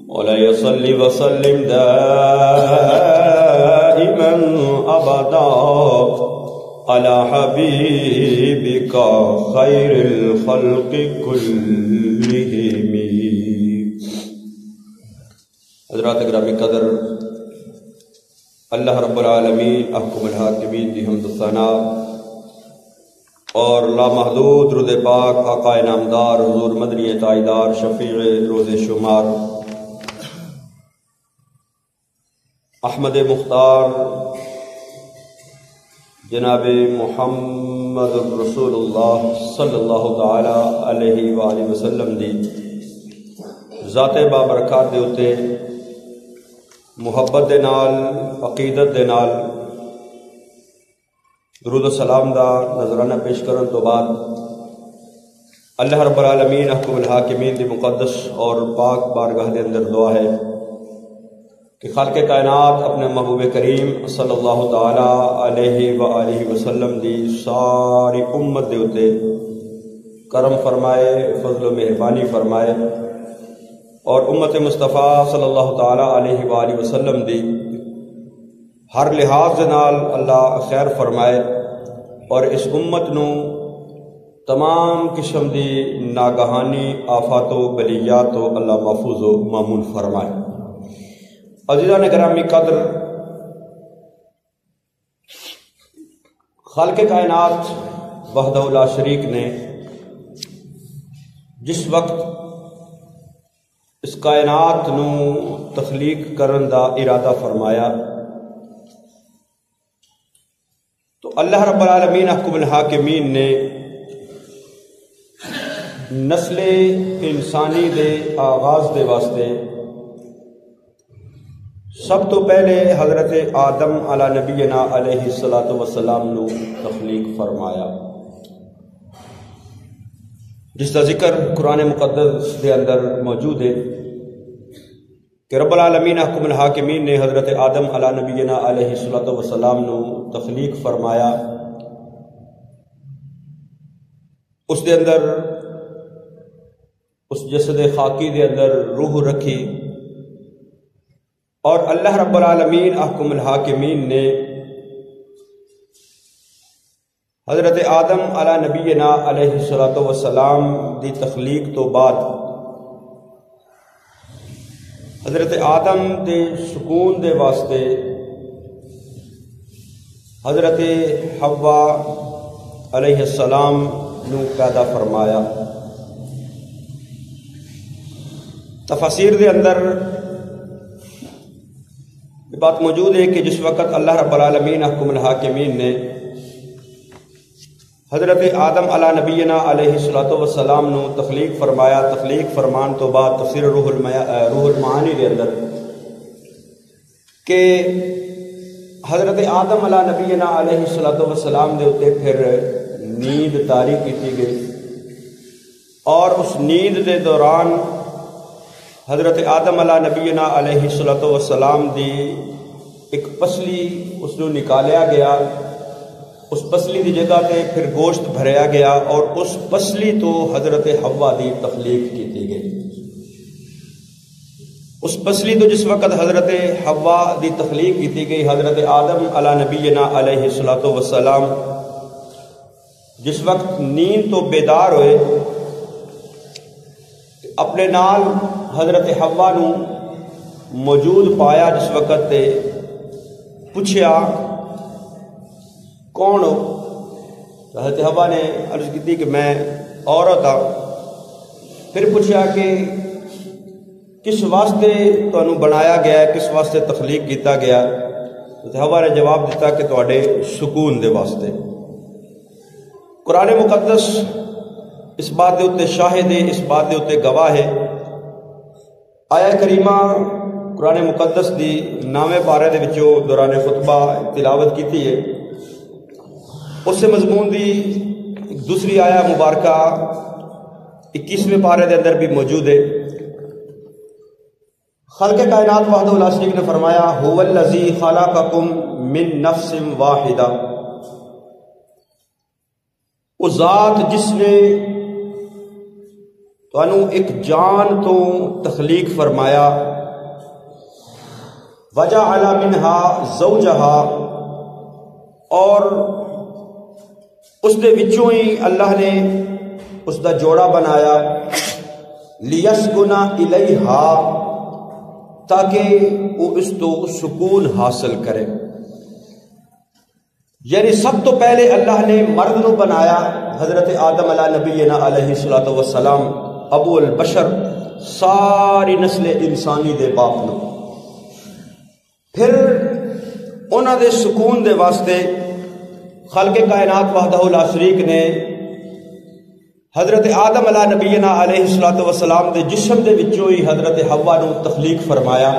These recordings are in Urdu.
مولاي صل وسلم دائما ابدا على حبيبك خير الخلق كلهم. حضرات گرامی قدر، اللہ رب العالمین احکم الحاکمین کی حمد و ثنا اور لامحدود درود پاک آقا انعامدار حضور مدنی تاجدار شفیع روز شمار احمد مختار جناب محمد رسول اللہ صلی اللہ تعالی علیہ وآلہ وسلم دی ذات بابرکات دے اتے محبت دے نال عقیدت دے نال درود و سلام دا نظرانہ پیش کرن تو بعد اللہ رب العالمین احکم الحاکمین دی مقدس اور پاک بارگاہ دے اندر دعا ہے کہ خالق کائنات اپنے محبوب کریم صلی اللہ تعالی علیہ وآلہ وسلم دی ساری امت دے اتے کرم فرمائے، فضل و مہربانی فرمائے اور امت مصطفیٰ صلی اللہ تعالی علیہ وآلہ وسلم دی ہر لحاظ دے نال اللہ خیر فرمائے اور اس امت نو تمام قسم دی ناگہانی آفات و بلیات و اللہ محفوظ و مامون فرمائے. عزیزان گرامی قدر، خالق کائنات وحدہ لا شریک نے جس وقت اس کائنات نو تخلیق کرن دا ارادہ فرمایا تو اللہ رب العالمین احکم الحاکمین نے نسل انسانی دے آغاز دے واسطے سب تو پہلے حضرت آدم علی نبینا علیہ الصلاۃ والسلام نو تخلیق فرمایا، جس کا ذکر قرآن مقدس دے اندر موجود ہے کہ رب العالمین احکم الحاکمین نے حضرت آدم علی نبینا علیہ الصلاۃ والسلام نو تخلیق فرمایا، اس دے اندر اس جسد خاکی دے اندر روح رکھی اور اللہ رب العالمین احکم الحاکمین نے حضرت آدم علی نبینا علیہ الصلاۃ والسلام دی تخلیق تو بعد حضرت آدم دے سکون دے واسطے حضرت حوا علیہ السلام نو پیدا فرمایا. تفاسیر دے اندر یہ بات موجود ہے کہ جس وقت اللہ رب العالمین احکم الحاکمین نے حضرت آدم علی نبینا علیہ الصلاۃ والسلام نو تخلیق فرمایا، تخلیق فرمان تو بعد تفسیر روح المعانی دے اندر کہ حضرت آدم علی نبینا علیہ الصلاۃ والسلام دے اتے پھر نیند طاری کی گئی اور اس نیند دے دوران حضرت آدم علی نبینا علیہ الصلاۃ والسلام دی ایک پسلی اس نو نکالیا گیا، اس پسلی دی جگہ تے پھر گوشت بھریا گیا اور اس پسلی تو حضرت حوا دی تخلیق کی گئی. اس پسلی تو جس وقت حضرت حوا دی تخلیق کی گئی، حضرت آدم علی نبینا علیہ الصلاۃ والسلام جس وقت نیند تو بیدار ہوئے اپنے نال حضرت حوا نو موجود پایا، جس وقت تے پوچھیا کون ہو؟ حضرت حوا نے عرض کی کہ میں عورت ہاں. پھر پوچھا کہ کس واسطے تانوں بنایا گیا ہے، کس واسطے تخلیق کیتا گیا؟ حضرت حوا نے جواب دیتا کہ تواڈے سکون دے واسطے. قرآن مقدس اس بات دے اتے شاہد ہے، اس بات دے اتے گواہ ہے. آیا کریمہ قرآن مقدس دی 9ویں پارے دے وچوں دوران خطبہ تلاوت کیتی ہے، اس سے مضمون دی دوسری آیا مبارکہ 21ویں پارے دے اندر بھی موجود ہے. خالق کائنات وحدہ لا شریک نے فرمایا هو الذی خلقکم من نفس واحدہ، وہ ذات جس نے تانوں ایک جان تو تخلیق فرمایا وجعل منها زوجها، اور اس دے وچوں ہی اللہ نے اس دا جوڑا بنایا، لیسکن الیہا، تاکہ وہ اس تو سکون حاصل کرے۔ یعنی سب تو پہلے اللہ نے مرد نو بنایا، حضرت آدم علیہ نبینا علیہ الصلوۃ والسلام، ابو البشر، ساری نسل انسانی دے باپ نو۔ پھر انہاں دے سکون دے واسطے خالق کائنات وحدہ لا شریک نے حضرت آدم علیہ نبینا علیہ الصلوۃ والسلام دے جسم دے وچوں ہی حضرت حوا نو تخلیق فرمایا۔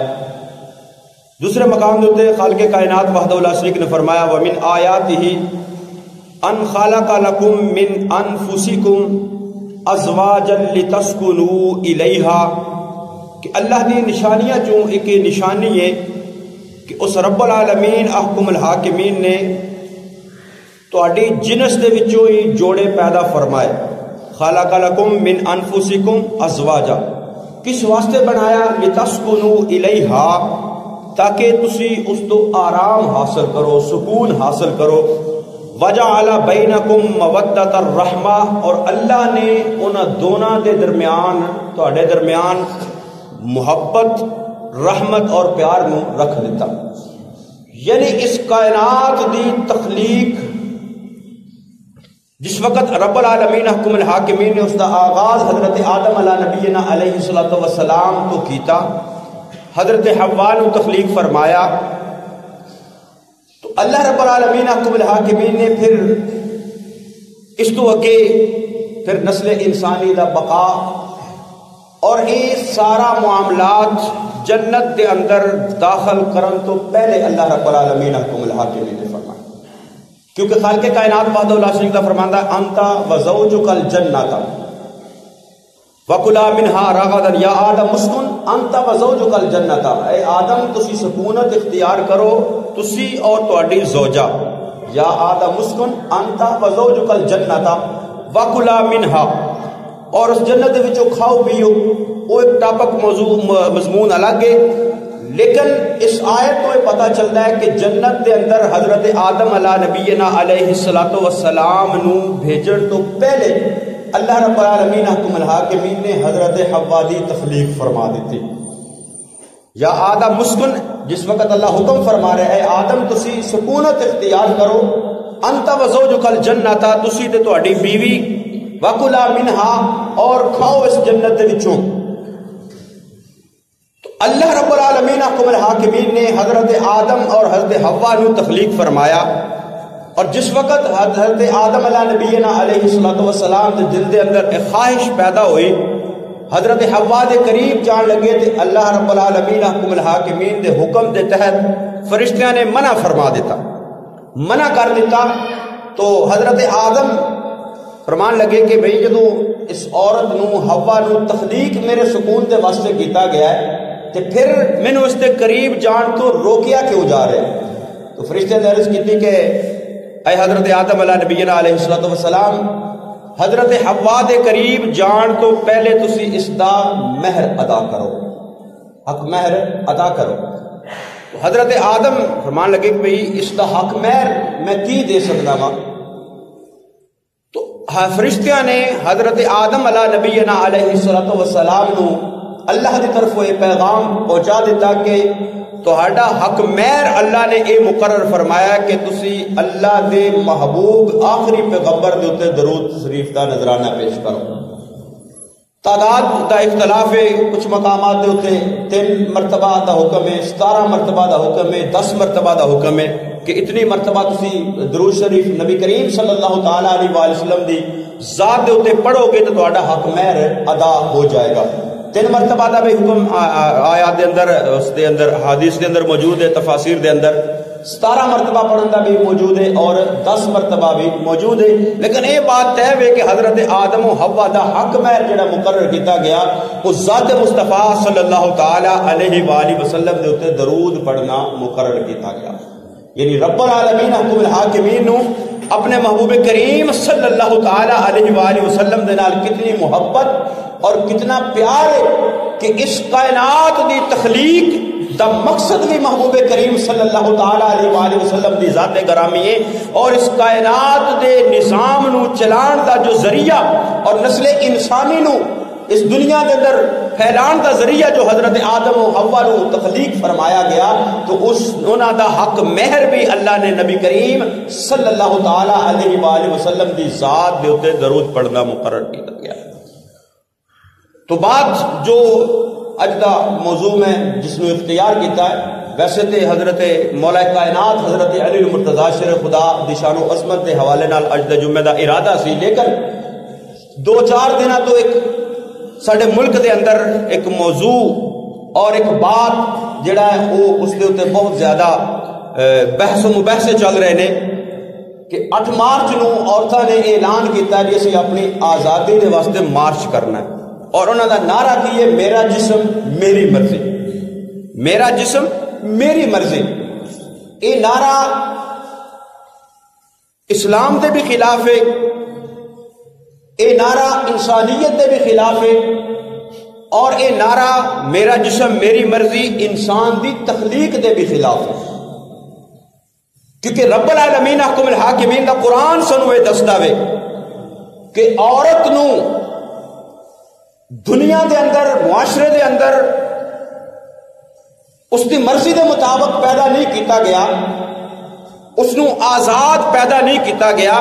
دوسرے مقام دے اوتے خالق کائنات وحدہ لا شریک نے فرمایا ومن آیاتہ ان خلق لکم من انفسکم ازواجا لتسکنوا الیہا، کہ اللہ دی نشانیاں چوں ایک نشانی ہے کہ اس رب العالمین احکم الحاکمین نے تہاڈی جنس دے وچوں ہی جوڑے پیدا فرمائے۔ خلق لکم من انفسکم ازواجا، کس واسطے بنایا؟ لتسکنوا الیہا، تاکہ تسی اس تو آرام حاصل کرو، سکون حاصل کرو۔ وجعل بینکم مودۃ الرحمہ، اور اللہ نے انہاں دونوں دے درمیان، تہاڈے درمیان محبت، رحمت اور پیار نو رکھ دیتا۔ یعنی اس کائنات دی تخلیق جس وقت رب العالمین حکم الحاکمین نے اس دا آغاز حضرت آدم علیہ نبینا علیہ الصلوۃ والسلام تو کیتا، حضرت حوا نو تخلیق فرمایا، تو اللہ رب العالمین حکم الحاکمین نے پھر اس تو اگے پھر نسل انسانی دا بقا اور یہ سارا معاملات جنت دے اندر داخل کرن تو پہلے اللہ رب العالمین حکم الحاکمین نے فرمایا، کیونکہ خالق کائنات وحدہ لا شریک کا فرماندا ہے انت وزوجک الجنۃ وکلا منها رغدا، یا آدم اسکن انت وزوجک الجنۃ، اے آدم تسی سکونت اختیار کرو، تسی اور تہاڈی زوجہ، یا آدم اسکن انت وزوجک الجنۃ وکلا منها، اور اس جنت دے وچوں کھاؤ پیو، وہ ایک ٹاپک موضوع مضمون الگ ہے، لیکن اس آیت تو یہ پتہ چلتا ہے کہ جنت دے اندر حضرت آدم علیہ نبینا علیہ الصلوۃ والسلام نو بھیجن تو پہلے اللہ رب العالمین حکم الحاکمین نے حضرت حوا دی تخلیق فرما دیتی۔ یا آدم مسکن، جس وقت اللہ حکم فرما رہے اے آدم تسی سکونت اختیار کرو، انت وزوجک الجنۃ، تسی تے تہاڈی بیوی، وکلا منہا، اور کھاؤ اس جنت دے وچوں۔ اللہ رب العالمین حکم الحاکمین نے حضرت آدم اور حضرت حوا نو تخلیق فرمایا، اور جس وقت حضرت آدم علیہ نبینا علیہ الصلوۃ والسلام دے دل دے اندر ایک خواہش پیدا ہوئی، حضرت حوا دے قریب جان لگے، تے اللہ رب العالمین حکم الحاکمین دے حکم دے تحت فرشتیاں نے منع فرما دیتا، منع کر دیتا۔ تو حضرت آدم فرمان لگے کہ بھئی جدوں اس عورت نو حوا نو تخلیق میرے سکون دے واسطے کیتا گیا ہے، تے پھر مینوں اس دے قریب جان تو روکیا کیوں جا رہے؟ تو فرشتے نے عرض کی کہ اے حضرت آدم علیہ نبینا علیہ الصلوۃ والسلام، حضرت حوا دے قریب جان تو پہلے تسی اس دا مہر ادا کرو، حق مہر ادا کرو۔ تو حضرت آدم فرمان لگے کہ بھئی اس دا حق مہر میں کی دے سکدا وا؟ تو فرشتیاں نے حضرت آدم علیہ نبینا علیہ الصلوۃ والسلام نو اللہ کی طرف یہ پیغام پہنچا دیتا کہ تہاڈا حق مہر اللہ نے یہ مقرر فرمایا کہ تسی اللہ دے محبوب آخری پیغمبر دے اوتے درود شریف دا نذرانہ پیش کرو۔ تعداد دا اختلاف ہے، کچھ مقامات دے اوتے 3 مرتبہ دا حکم ہے، 17 مرتبہ دا حکم ہے، 10 مرتبہ دا حکم ہے کہ اتنی مرتبہ تسی درود شریف نبی کریم صلی اللہ تعالی علیہ وآلہ وسلم دی ذات دے اوتے پڑھو گے تو تہاڈا حق مہر ادا ہو جائے گا۔ 3 مرتبہ دا بھی حکم آیات دے اندر، اس دے اندر حدیث دے اندر موجود ہے، تفاسیر دے اندر 17 مرتبہ پڑھن دا بھی موجود ہے اور 10 مرتبہ بھی موجود ہے، لیکن یہ بات طے ہے کہ حضرت آدم و حوا دا حق مہر جڑا مقرر کیتا گیا وہ ذات مصطفیٰ صلی اللہ تعالی علیہ وآلہ وسلم دے اوتے درود پڑھنا مقرر کیتا گیا۔ یعنی رب العالمین حکم الحاکمین نو اپنے محبوب کریم صلی اللہ تعالی علیہ وآلہ وسلم دے نال کتنی محبت اور کتنا پیار ہے کہ اس کائنات دی تخلیق دا مقصد بھی محبوب کریم صلی اللہ تعالی علیہ وآلہ وسلم دی ذات گرامی ہے، اور اس کائنات دے نظام نو چلان دا جو ذریعہ اور نسل انسانی نو اس دنیا کے اندر پھیلان دا ذریعہ جو حضرت آدم و حوا نو تخلیق فرمایا گیا، تو اس انہاں دا حق مہر بھی اللہ نے نبی کریم صلی اللہ تعالی علیہ وآلہ وسلم دی ذات دے اوتے درود پڑھنا مقرر کیا گیا۔ تو بات جو اج دا موضوع میں جس نے اختیار کیتا ہے، ویسے تے حضرت مولا کائنات حضرت علی المرتضی شیر خدا دی شان و عظمت دے حوالے نال اج دے جمعے دا ارادہ سی، لیکن دو چار دنوں تو ایک ساڈے ملک دے اندر ایک موضوع اور ایک بات جڑا ہے وہ اس دے اوتے بہت زیادہ بحث و مباحثے چل رہے نے کہ 8 مارچ نو عورتاں نے اعلان کیتا کہ اسی اپنی آزادی دے واسطے مارچ کرنا ہے، اور انہوں دا نعرہ کی ہے میرا جسم میری مرضی، میرا جسم میری مرضی۔ یہ نعرہ اسلام دے بھی خلاف ہے، یہ نعرہ انسانیت دے بھی خلاف ہے، اور یہ نعرہ میرا جسم میری مرضی انسان دی تخلیق دے بھی خلاف ہے، کیونکہ رب العالمین احکم الحاکمین دا قرآن سنو یہ دستا ہے کہ عورت نو دنیا دے اندر معاشرے دے اندر اس دی مرضی دے مطابق پیدا نہیں کیتا گیا، اس نو آزاد پیدا نہیں کیتا گیا،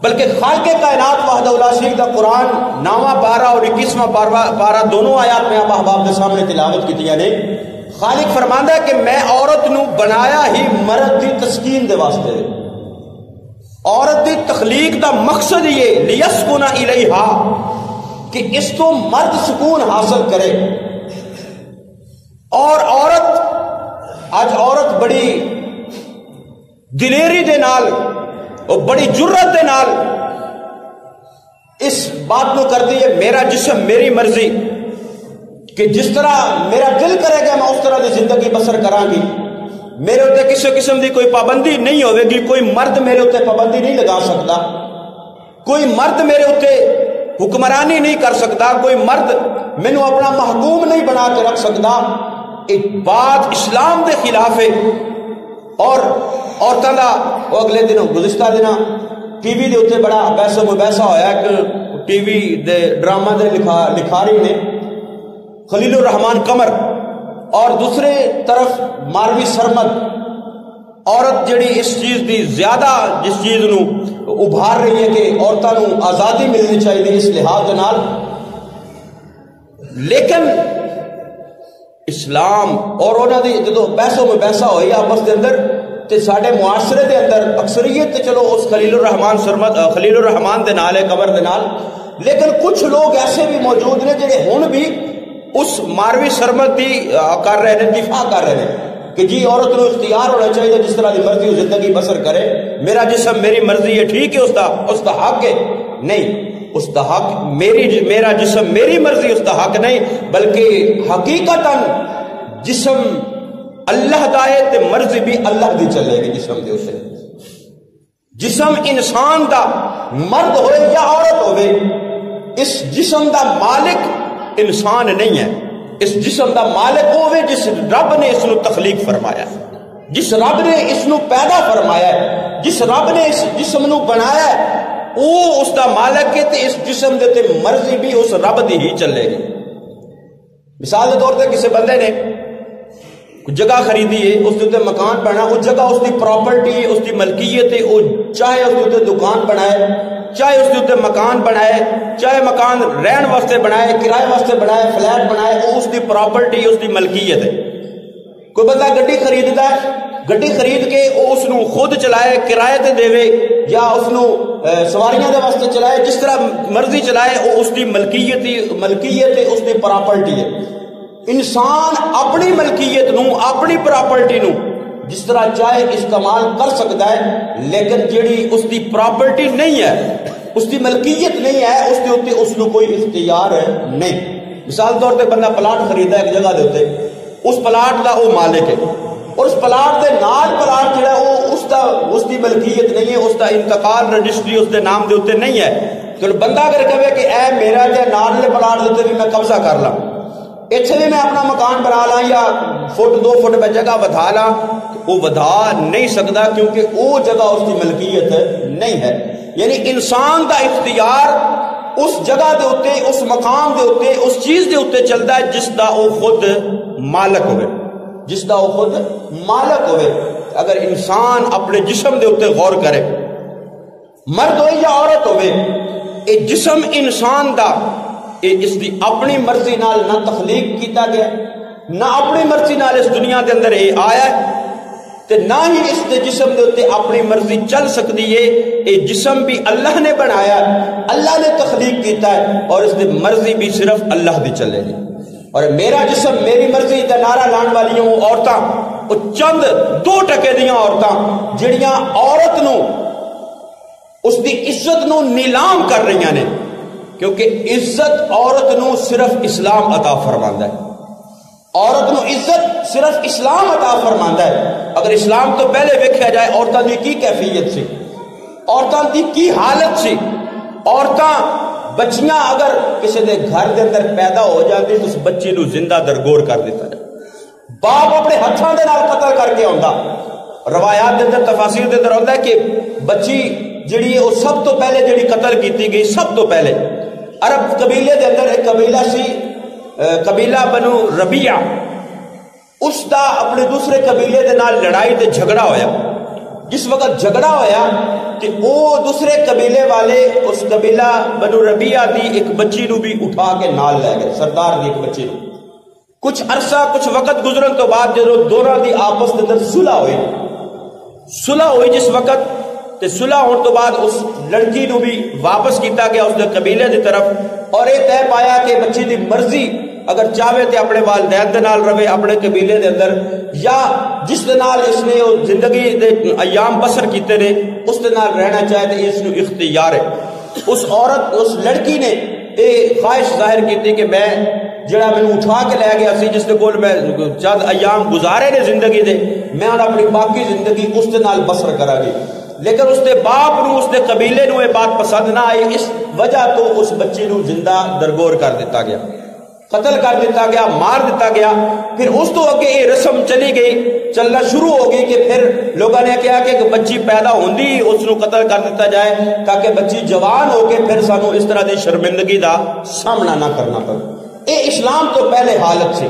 بلکہ خالق کائنات وحدہ لا شریک دا قرآن 9واں پارہ اور 21واں پارہ دونوں آیات میں آپ احباب کے سامنے تلاوت کیتیاں نے۔ خالق فرماندا ہے کہ میں عورت نو بنایا ہی مرد دی تسکین دے واسطے، عورت دی تخلیق دا مقصد یہ لیسکن الیہا کہ اس تو مرد سکون حاصل کرے، اور عورت بڑی دلیری دے نال اور بڑی جرت دے نال اس بات کو کر دی ہے میرا جسم میری مرضی، کہ جس طرح میرا دل کرے گا میں اس طرح دی زندگی بسر کراں گی، میرے اتنے کسی قسم دی کوئی پابندی نہیں ہوئے گی، کوئی مرد میرے اتنے پابندی نہیں لگا سکتا، کوئی مرد میرے اتنے حکمرانی نہیں کر سکتا، کوئی مرد مینوں اپنا محکوم نہیں بنا کے رکھ سکتا۔ ایک بات اسلام دے خلاف ہے، اور عورتوں کا وہ اگلے دنوں گزشتہ دنوں ٹی وی دے اتنے بڑا بحث و مباحثہ ہویا کہ ٹی وی دے ڈرامہ دے لکھاری نے خلیل الرحمان قمر اور دوسرے طرف ماروی سرمد، عورت جڑی اس چیز دی زیادہ جس چیز نو ابھار رہی ہے کہ عورتوں نو آزادی ملنی چاہیے اس لحاظ دے نال، لیکن اسلام اور انہوں نے جدو بحث و مباحثہ ہوئی آپس دے اندر تے ساڈے معاشرے دے اندر اکثریت تے چلو اس خلیل الرحمان دے نال ہے قمر دے نال، لیکن کچھ لوگ ایسے بھی موجود نے جڑے ہن بھی اس ماروی سرمد دی کر رہے ہیں، دفاع کر رہے ہیں کہ جی عورت کو اختیار ہونا چاہیے جس طرح دی مرضی زندگی بسر کرے، میرا جسم میری مرضی ہے، ٹھیک ہے اس کا حق ہے، نہیں اس کا حق میرا جسم میری مرضی اس کا حق نہیں، بلکہ حقیقتاً جسم اللہ دا ہے تے مرضی بھی اللہ دی چلے گی جسم دے اسے، جسم انسان دا مرد ہوئے یا عورت ہوئے، اس جسم دا مالک انسان نہیں ہے، اس جسم دا مالک ہوئے جس رب نے اس نو تخلیق فرمایا، جس رب نے اس نو پیدا فرمایا ہے، جس رب نے اس جسم نو بنایا ہے، وہ اس دا مالک ہے تے اس جسم دے تے مرضی بھی اس رب دی ہی چلے گی۔ مثال کے طور پہ کسی بندے نے جگہ خریدی ہے، اس کے اتنے مکان بنا، اس جگہ اس کی پراپرٹی ہے، اس کی ملکیت ہے، وہ چاہے اس کے اتنے دکان بنائے، چاہے اس کے اتنے مکان بنائے، چاہے مکان رہن واسطے بنائے، کرائے واسطے بنائے، فلیٹ بنائے، وہ اس کی پراپرٹی اس کی ملکیت ہے۔ کوئی بندہ گڈی خریدتا ہے، گڈی خرید کے وہ اس نو خود چلائے، کرائے تے دے یا اس نو سواریاں دے واسطے چلائے، جس طرح مرضی چلائے، وہ اس کی ملکیت ہے، اس کی پراپرٹی ہے۔ انسان اپنی ملکیت نو، اپنی پراپرٹی نو جس طرح چاہے استعمال کر سکتا ہے، لیکن جیڑی اس کی پراپرٹی نہیں ہے، اس کی ملکیت نہیں ہے، اس کے اوپر اس کو کوئی اختیار نہیں۔ مثال طور پہ بندہ پلاٹ خریدا ہے ایک جگہ دے اوپر، اس پلاٹ دا وہ مالک ہے، اور اس پلاٹ دے نال پلاٹ جڑا وہ اس کی ملکیت نہیں ہے، اس کا انتقال رجسٹری اس دے نام دے اوپر نہیں ہے۔ تو بندہ اگر کہے کہ اے میرا تے نال دے پلاٹ دے اوپر بھی میں قبضہ کر لاں، اتنے بھی میں اپنا مکان بنا لاں یا فٹ 2 فٹ میں جگہ ودھا لاں، وہ ودھا نہیں سکتا کیونکہ وہ جگہ اس کی ملکیت نہیں ہے۔ یعنی انسان دا اختیار اس جگہ دے اتے، اس مقام دے اتے، اس چیز دے اتے چلتا ہے جس دا وہ خود مالک ہوئے، جس دا وہ خود مالک ہوئے۔ اگر انسان اپنے جسم دے اتے غور کرے، مرد ہوئے یا عورت ہوئے، اے جسم انسان دا اس دی اپنی مرضی نال نہ تخلیق کیتا گیا، نہ اپنی مرضی نال اس دنیا دے اندر یہ آیا ہے، تے نہ ہی اس دے جسم دے اتے اپنی مرضی چل سکتی ہے۔ یہ جسم بھی اللہ نے بنایا، اللہ نے تخلیق کیتا ہے، اور اس دی مرضی بھی صرف اللہ دی چلے گی۔ اور میرا جسم میری مرضی دا نعرہ لان والی وہ عورتاں، وہ چند 2% دیاں عورتاں جڑیاں عورت نو اس دی عزت نو نیلام کر رہی نے، کیونکہ عزت عورت نو صرف اسلام عطا فرماندا ہے۔ عورت نو عزت صرف اسلام عطا فرماندا ہے۔ اگر اسلام تو پہلے ویکھیا جائے عورتاں دی کی کیفیت سی، عورتاں دی کی حالت سی، عورتاں بچیاں اگر کسی دے گھر دے اندر پیدا ہو جاتی تو اس بچی نو زندہ درگور کر دیتا جائے، باپ اپنے ہتھاں دے نال قتل کر کے آندا۔ روایات دے اندر تفاسیر دے اندر آندا ہے کہ بچی جڑی ہے وہ سب تو پہلے جڑی قتل کیتی گئی، سب تو پہلے عرب قبیلے دے اندر ایک قبیلہ سی، قبیلہ بنو ربیعہ، اس دا اپنے دوسرے قبیلے دے نال لڑائی تے جھگڑا ہویا۔ جس وقت جھگڑا ہویا کہ وہ دوسرے قبیلے والے اس قبیلہ بنو ربیعہ دی ایک بچی نو بھی اٹھا کے نال لے گئے، سردار دی ایک بچی نو۔ کچھ عرصہ کچھ وقت گزرن تو بعد جدوں دونوں دی آپس دے اندر صلح ہوئی جس وقت تے صلح ہونے تو بعد اس لڑکی نو بھی واپس کیتا گیا اس دے قبیلے دی طرف، اور یہ طے پایا کہ بچی دی مرضی اگر چاہے تے اپنے والدین دے نال رہے اپنے قبیلے دے اندر، یا جس دے نال اس نے زندگی دے ایام بسر کیتے نے اس دے نال رہنا چاہے تے اس نو اختیار ہے۔ اس عورت، اس لڑکی نے یہ خواہش ظاہر کی کہ میں جڑا میں اٹھا کے لے گیا سی، جس دے کول میں چند ایام گزارے نے زندگی دے، میں اپنی باقی زندگی اس دے نال بسر کرا گی۔ لیکن اس دے باپ نو، اس دے قبیلے نو یہ بات پسند نہ آئی، اس وجہ تو اس بچی نو زندہ درگور کر دیتا گیا، قتل کر دیتا گیا، مار دیتا گیا۔ پھر اس تو اگے یہ رسم چلی گئی، چلنا شروع ہو گئی کہ پھر لوگوں نے کہا کہ بچی پیدا ہوندی اس نو قتل کر دیتا جائے تاکہ بچی جوان ہو کے پھر سانو اس طرح دی شرمندگی دا سامنا نہ کرنا پڑے۔ یہ اسلام تو پہلے حالت سی۔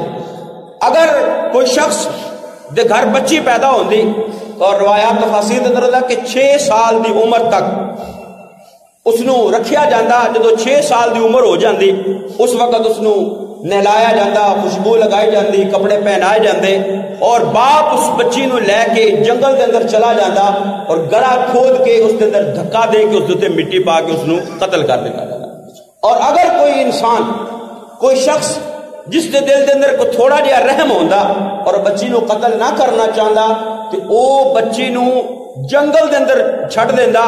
اگر کوئی شخص دے گھر بچی پیدا ہوندی، اور روایات تفاسیر دے اندر کہ 6 سال دی عمر تک اس نو رکھیا جاندہ، جدو 6 سال دی عمر ہو جاندی اس وقت اس نو نہلایا جاندہ، خوشبو لگائی جاندی، کپڑے پہنائے جاندے، اور باپ اس بچی نو لے کے جنگل دے اندر چلا جاندہ اور گڑا کھود کے اس دے اندر دھکا دے کے اس دے مٹی پا کے اس نو قتل کر دیتا جاندہ۔ اور اگر کوئی انسان، کوئی شخص جس دے دل دے اندر کو تھوڑا جہا رحم ہوندا اور بچی نو قتل نہ کرنا چاہتا کہ او بچی نو جنگل دے اندر چھڑ دیندا،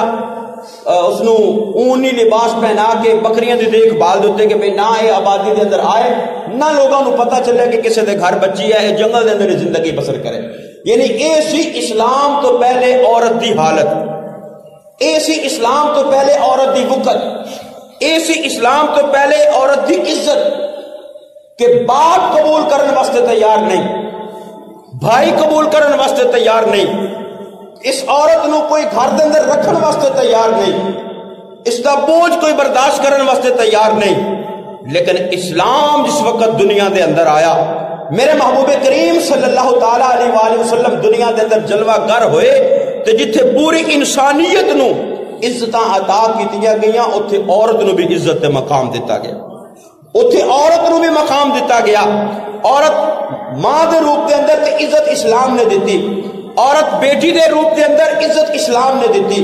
اس نو اونی لباس پہنا کے بکریاں دی دیکھ بھال دیتے کہ بھئی نہ اے آبادی دے اندر آئے، نہ لوگوں نو پتہ چلے کہ کسے دے گھر بچی ہے، جنگل دے اندر زندگی بسر کرے۔ یعنی اے سی اسلام تو پہلے عورت دی حالت، اے سی اسلام تو پہلے عورت دی وقت، اے سی اسلام تو پہلے عورت دی عزت کہ باپ قبول کرنے واسطے تیار نہیں، بھائی قبول کرنے واسطے تیار نہیں، اس عورت نو کوئی گھر دے اندر رکھنے واسطے تیار نہیں، اس کا بوجھ کوئی برداشت کرنے واسطے تیار نہیں۔ لیکن اسلام جس وقت دنیا دے اندر آیا، میرے محبوب کریم صلی اللہ تعالی علیہ وآلہ وسلم دنیا دے اندر جلوہ گر ہوئے تو جتھے پوری انسانیت نو عزتاں عطا کیتیاں گئیاں، اتھے عورت نو بھی عزت تے مقام دیتا گیا، اتھے عورت نو بھی مقام دیتا گیا۔ عورت ماں دے روپ دے اندر تے عزت اسلام نے دیتی، عورت بیٹی دے روپ دے اندر عزت اسلام نے دیتی،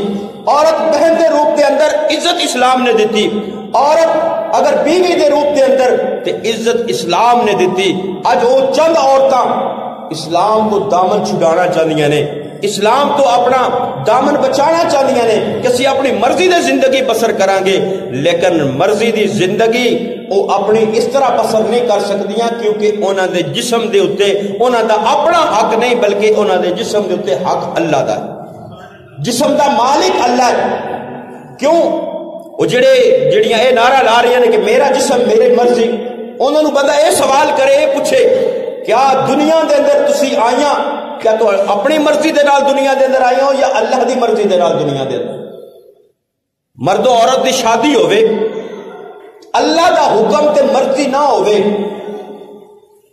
عورت بہن دے روپ دے اندر عزت اسلام نے دیتی، عورت اگر بیوی دے روپ دے اندر تے عزت اسلام نے دیتی۔ اج وہ چند عورتاں اسلام کو دامن چھڑانا چاہدیاں نے، اسلام تو اپنا دامن بچانا چاہدیاں نے کہ اسی اپنی مرضی دے زندگی بسر کران گے، لیکن مرضی دی زندگی وہ اپنی اس طرح بسر نہیں کر سکدیاں کیونکہ انہاں دے جسم دے اتے انہاں دا اپنا حق نہیں بلکہ انہاں دے جسم دے اتے حق اللہ دا ہے، جسم دا مالک اللہ ہے۔ کیوں؟ وہ جڑیاں اے نعرہ لا رہی ہیں کہ میرا جسم میری مرضی، انہوں نے بندہ یہ سوال کرے یہ پوچھے کیا دنیا دے اندر تسی آئیاں کیا تو اپنی مرضی دے نال دنیا دے اندر آئیاں ہو یا اللہ دی مرضی دے نال دنیا دے اندر؟ مرد و عورت دی شادی ہوئے اللہ دا حکم تے مرضی نہ ہوئے،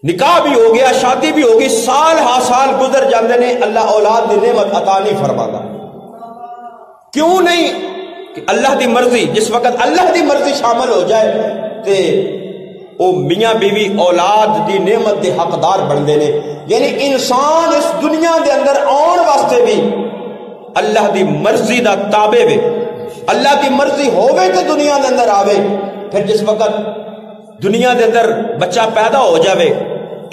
نکاح بھی ہو گیا شادی بھی ہوگی، سال ہا سال گزر جاندے نے، اللہ اولاد دی نعمت عطا نہیں فرماتا۔ کیوں نہیں؟ کہ اللہ دی مرضی، جس وقت اللہ دی مرضی شامل ہو جائے تے او میاں بیوی اولاد دی نعمت دے حقدار بن دے نے۔ یعنی انسان اس دنیا دے اندر آن واسطے بھی اللہ دی مرضی دا تابع وے، اللہ دی مرضی ہوئے تے دنیا دے اندر آوے۔ پھر جس وقت دنیا دے اندر بچہ پیدا ہو جاوے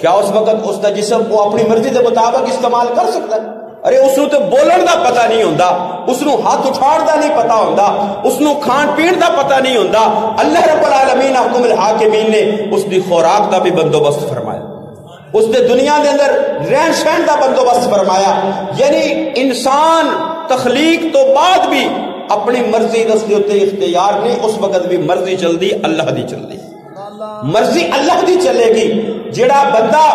کیا اس وقت اس دا جسم وہ اپنی مرضی دے مطابق استعمال کر سکتا ہے؟ ارے اس نو تے بولن دا پتہ نہیں ہوندا، اس نو ہاتھ اٹھان دا نہیں پتہ ہوندا، اس نو کھان پین دا پتہ نہیں ہوندا۔ اللہ رب العالمین حکم الحاکمین نے اس دی خوراک دا بھی بندوبست فرمایا، اس دے دنیا دے اندر رہن سہن دا بندوبست فرمایا۔ یعنی انسان تخلیق تو بعد بھی اپنی مرضی دس دے اتے اختیار نہیں، اس وقت بھی مرضی چل دی اللہ دی چل دی، مرضی اللہ دی چلے گی۔ جیڑا بندہ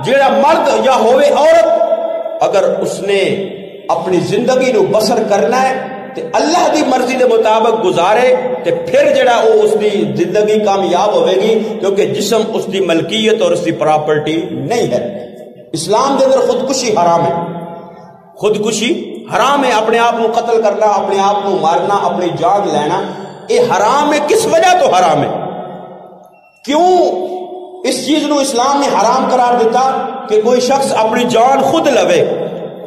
جیڑا مرد یا ہوئے عورت اگر اس نے اپنی زندگی نو بسر کرنا ہے تے اللہ دی مرضی دے مطابق گزارے تے پھر جڑا وہ اس دی زندگی کامیاب ہوئے گی، کیونکہ جسم اس دی ملکیت اور اس دی پراپرٹی نہیں ہے۔ اسلام دے اندر خودکشی حرام ہے، خودکشی حرام ہے، اپنے آپ کو قتل کرنا، اپنے آپ کو مارنا، اپنی جان لینا، یہ حرام ہے۔ کس وجہ تو حرام ہے؟ کیوں اس چیز نو اسلام نے حرام قرار دیتا کہ کوئی شخص اپنی جان خود لوے؟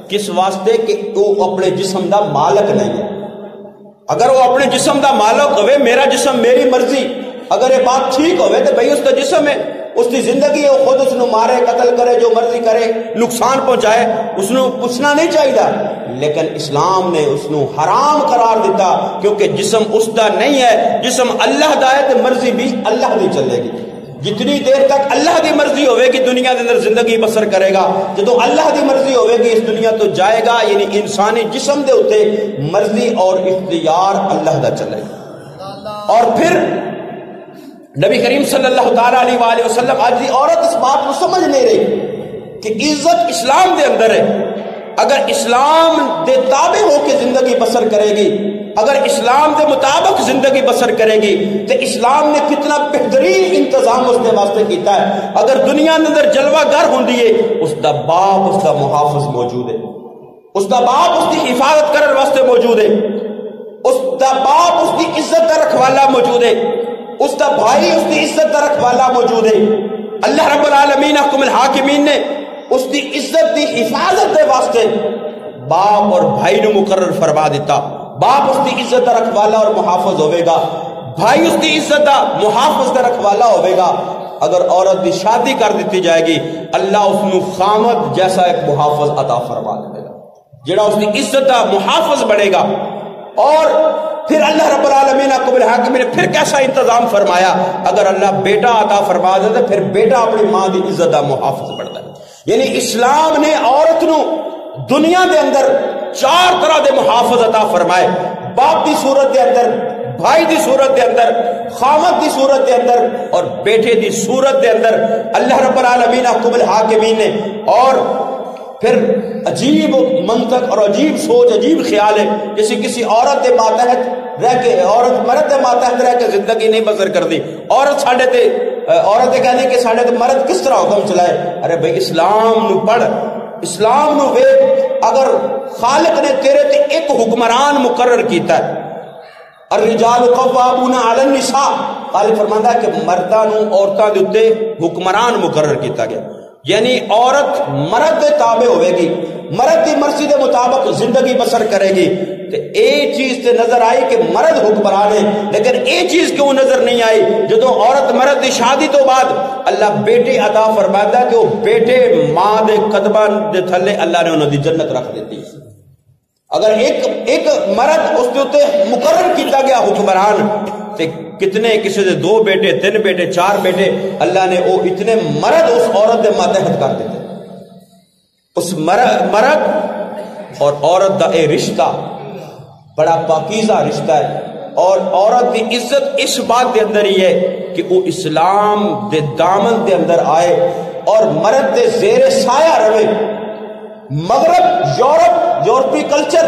کس واسطے؟ کہ وہ اپنے جسم دا مالک نہیں ہے۔ اگر وہ اپنے جسم دا مالک ہوئے، میرا جسم میری مرضی، اگر یہ بات ٹھیک ہوئے تو بھئی اس کا جسم ہے، اس کی زندگی ہے، وہ خود اس نو مارے، قتل کرے، جو مرضی کرے، نقصان پہنچائے، اس نو پوچھنا نہیں چاہیے۔ لیکن اسلام نے اس نو حرام قرار دیتا کیونکہ جسم اس دا نہیں ہے، جسم اللہ دا ہے تو مرضی بھی اللہ دی چلے گی۔ جتنی دیر تک اللہ دی مرضی ہوئے گی دنیا کے اندر زندگی بسر کرے گا، جدو اللہ دی مرضی ہوئے گی اس دنیا تو جائے گا۔ یعنی انسانی جسم دے ہوتے مرضی اور اختیار اللہ دا چلے گا۔ اور پھر نبی کریم صلی اللہ تعالیٰ علیہ وآلہ وسلم، آج دی عورت اس بات کو سمجھ نہیں رہی کہ عزت اسلام دے اندر ہے۔ اگر اسلام دے تابع ہو کے زندگی بسر کرے گی، اگر اسلام دے مطابق زندگی بسر کرے گی تو اسلام نے کتنا بہترین انتظام اس کے واسطے کیتا ہے۔ اگر دنیا کے اندر جلوہ گر ہوندی ہے، اس دا باپ اس دا محافظ موجود ہے، اس دا باپ اس کی حفاظت کرنے واسطے موجود ہے، اس دا باپ اس کی عزت دا رکھوالا موجود ہے، اس دا بھائی اس کی عزت دا رکھوالا موجود ہے۔ اللہ رب العالمین حکم الحاکمین نے اس کی عزت دی حفاظت دے واسطے باپ اور بھائی نو مقرر فرما دیتا۔ باپ اس کی عزت دا رکھوالا اور محافظ ہوئے گا، بھائی اس کی عزت دا محافظ دا رکھوالا ہوئے گا۔ اگر عورت دی شادی کر دیتی جائے گی، اللہ اس نو خامد جیسا ایک محافظ عطا فرما دے گا، جڑا اس کی عزت دا محافظ بڑھے گا۔ اور پھر اللہ رب العالمین حکم الحاکم نے پھر کیسا انتظام فرمایا؟ اگر اللہ بیٹا عطا فرما دے پھر بیٹا اپنی ماں دی عزت دا محافظ بڑھتا ہے۔ یعنی اسلام نے عورت نو دنیا دے اندر 4 طرح دے محافظ عطا فرمائے، باپ دی صورت دے اندر، بھائی دی صورت دے اندر، خامد دی صورت دے اندر اور بیٹے دی صورت دے اندر اللہ رب العالمین حکم الحاکمین نے۔ اور پھر عجیب منطق اور عجیب سوچ، عجیب خیال ہے، جیسے کسی عورت دے ماتحت رہ کے، عورت مرد دے ماتحت رہ کے زندگی نہیں بسر کر دی۔ عورت ساڑھے تے عورتیں کہنے کہ ساڑھے تے مرد کس طرح حکم چلائے؟ ارے بھئی اسلام نو پڑھ، اسلام نو ویک، اگر خالق نے تیرے تے ایک حکمران مقرر کیتا ہے، الرجال قوامون علی النساء، خالق فرماندا ہے کہ مرداں نو عورتاں دے اوتے حکمران مقرر کیتا گیا۔ یعنی عورت مرد دے تابع ہوئے گی، مرد دی مرضی دے مطابق زندگی بسر کرے گی۔ تو ایک چیز تے نظر آئی کہ مرد حکمران ہے، لیکن ایک چیز کیوں نظر نہیں آئی؟ جدو عورت مرد دی شادی تو بعد اللہ بیٹے عطا فرماتا کہ وہ بیٹے ماں دے قدماں دے تھلے اللہ نے انہوں دی جنت رکھ دیتی۔ اگر ایک مرد اس کے اوتے مقرر کیتا گیا حکمران، تے کتنے کسی دے 2 بیٹے 3 بیٹے 4 بیٹے اللہ نے وہ اتنے مرد اس عورت دے ماتحت کر دیتے۔ اس مرد اور عورت دا اے رشتہ بڑا پاکیزہ رشتہ ہے، اور عورت کی عزت اس بات کے اندر ہی ہے کہ وہ اسلام دے دامن دے اندر آئے اور مرد دے زیر سایہ رہے. مغرب یورپی کلچر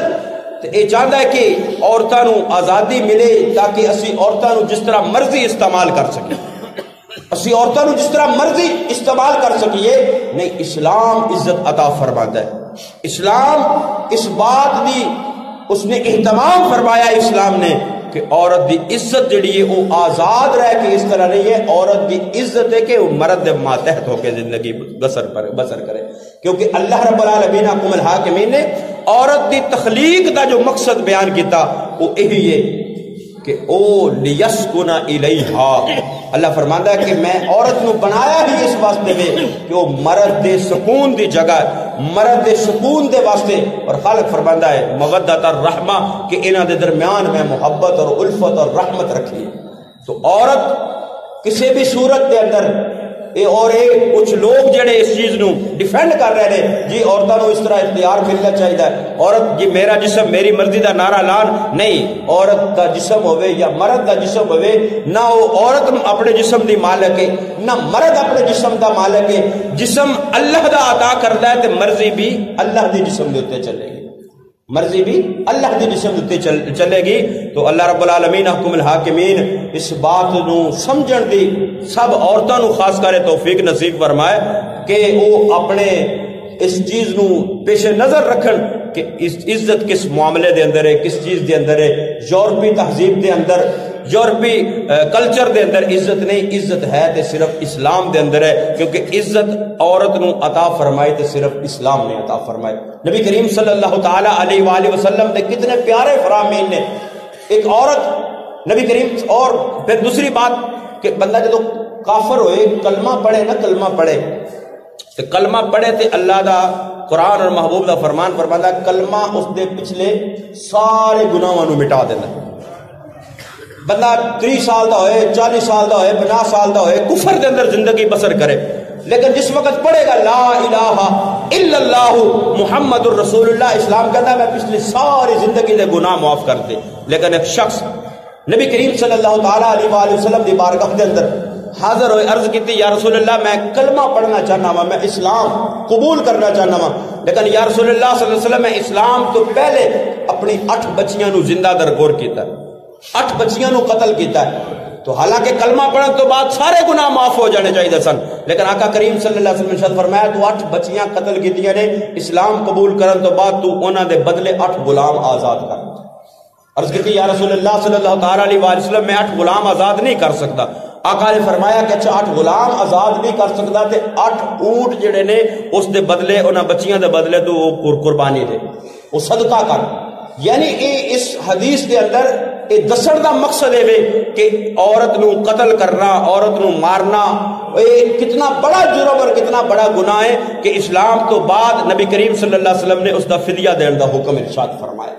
یہ چاہتا ہے کہ عورتوں کو آزادی ملے تاکہ اسی عورتوں کو جس طرح مرضی استعمال کر سکیں, اسی عورتوں کو جس طرح مرضی استعمال کر سکیے. نہیں, اسلام عزت عطا فرماتا ہے. اسلام اس بات دی اس نے اہتمام فرمایا اسلام نے کہ عورت دی عزت جڑی ہے وہ آزاد رہ کے اس طرح نہیں ہے. عورت دی عزت ہے کہ وہ مرد دے ماتحت ہو کے زندگی بسر کرے, کیونکہ اللہ رب العالمین حکم الحاکمین نے عورت دی تخلیق دا جو مقصد بیان کیتا وہ یہی ہے کہ او لیسکن الیہا. اللہ فرماندا ہے کہ میں عورت نو بنایا ہی اس واسطے میں کہ وہ مرد دے سکون دی جگہ, مرد دے سکون دے واسطے. اور خالق فرماندا ہے مودۃ الرحمہ کہ انہاں دے درمیان میں محبت اور الفت اور رحمت رکھی. تو عورت کسی بھی صورت دے اندر اور کچھ لوگ جڑے اس چیز نو ڈیفینڈ کر رہے ہیں جی عورتوں کو اس طرح اختیار ملنا چاہیے, عورت جی میرا جسم میری مرضی دا نعرہ لان نہیں. عورت دا جسم ہوئے یا مرد دا جسم ہوئے, نہ وہ عورت اپنے جسم دی مالک ہے نہ مرد اپنے جسم دا مالک ہے. جسم اللہ دا عطا کردا ہے تے مرضی بھی اللہ دی جسم دے اوتے چلے گی, مرضی بھی اللہ دی جسم دے اوتے چلے گی. تو اللہ رب العالمین حکم الحاکمین اس بات نو سمجھن دی سب عورتوں نو خاص کر توفیق نصیب فرمائے کہ وہ اپنے اس چیز نو پیش نظر رکھن کہ عزت کس معاملے دے اندر ہے, کس چیز دے اندر ہے. یورپی تہذیب دے اندر, یورپی کلچر دے اندر عزت نہیں, عزت ہے تے صرف اسلام دے اندر ہے, کیونکہ عزت عورت نو عطا فرمائی تے صرف اسلام نے عطا فرمائی. نبی کریم صلی اللہ تعالی علیہ وآلہ وسلم نے کتنے پیارے فرامین نے. ایک عورت نبی کریم, اور پھر دوسری بات کہ بندہ جدو کافر ہوئے کلمہ پڑھے نہ کلمہ پڑھے تو کلمہ پڑھے تے اللہ دا قرآن اور محبوب دا فرمان فرماتا کلمہ اس دے پچھلے سارے گناہاں نو مٹا دینا. بندہ 30 سال دا ہوئے, 40 سال دا ہوئے, 50 سال دا ہوئے, کفر دے اندر زندگی بسر کرے, لیکن جس وقت پڑھے گا لا الہ الا اللہ محمد الرسول اللہ, اسلام کہتا ہے میں پچھلی ساری زندگی دے گناہ معاف کر دے. لیکن ایک شخص نبی کریم صلی اللہ تعالی علیہ وآلہ وسلم دی بارگاہ دے اندر حاضر ہوئے, عرض کیتی یا رسول اللہ میں کلمہ پڑھنا چاہنا ہوں, میں اسلام قبول کرنا چاہنا ہوں, لیکن یا رسول اللہ صلی اللہ علیہ وسلم میں اسلام تو پہلے اپنی 8 بچیاں نو زندہ درگور کیتا ہے, 8 بچیاں نو قتل کیتا ہے. تو حالانکہ کلمہ پڑھنے تو بعد سارے گناہ معاف ہو جانے چاہیے سن, لیکن آقا کریم صلی اللہ علیہ وسلم نے فرمایا تو 8 بچیاں قتل کیتیاں نے, اسلام قبول کرن تو بعد تو انہاں دے بدلے 8 غلام آزاد کر. عرض کی یا رسول اللہ صلی اللہ تعالی علیہ وآلہ وسلم میں 8 غلام آزاد نہیں کر سکتا. آقا نے فرمایا کہ اچھا 8 غلام آزاد نہیں کر سکتا تے 8 اونٹ جڑے نے اس دے بدلے انہاں بچیاں دے بدلے تو وہ قربانی دے, وہ صدقہ کر. یعنی اس حدیث دے اندر یہ دسن دا مقصد ہے کہ عورت نو قتل کرنا, عورت نو مارنا کتنا بڑا جرم اور کتنا بڑا گناہ ہے کہ اسلام تو بعد نبی کریم صلی اللہ علیہ وسلم نے اس دا فدیہ دین دا حکم ارشاد فرمایا.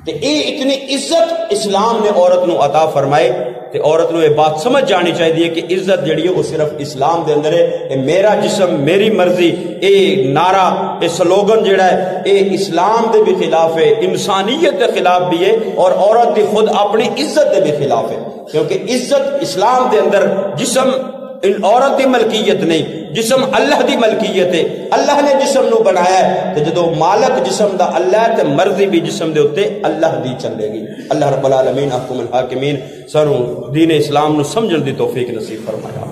تے اتنی عزت اسلام نے عورت نو عطا فرمائے تے عورت نو یہ بات سمجھ جانی چاہیے کہ عزت جڑی ہے وہ صرف اسلام دے اندر ہے. میرا جسم میری مرضی اے نعرہ اے سلوگن جڑا ہے اے اسلام دے بھی خلاف ہے, انسانیت دے خلاف بھی ہے, اور عورت دی خود اپنی عزت دے بھی خلاف ہے, کیونکہ عزت اسلام دے اندر جسم عورت دی ملکیت نہیں, جسم اللہ دی ملکیت ہے. اللہ نے جسم نو بنایا ہے تے جدو مالک جسم دا اللہ تے مرضی بھی جسم دے اوتے اللہ دی چلے گی. اللہ رب العالمین حکم الحاکمین سانو دین اسلام نو سمجھن دی توفیق نصیب فرمایا.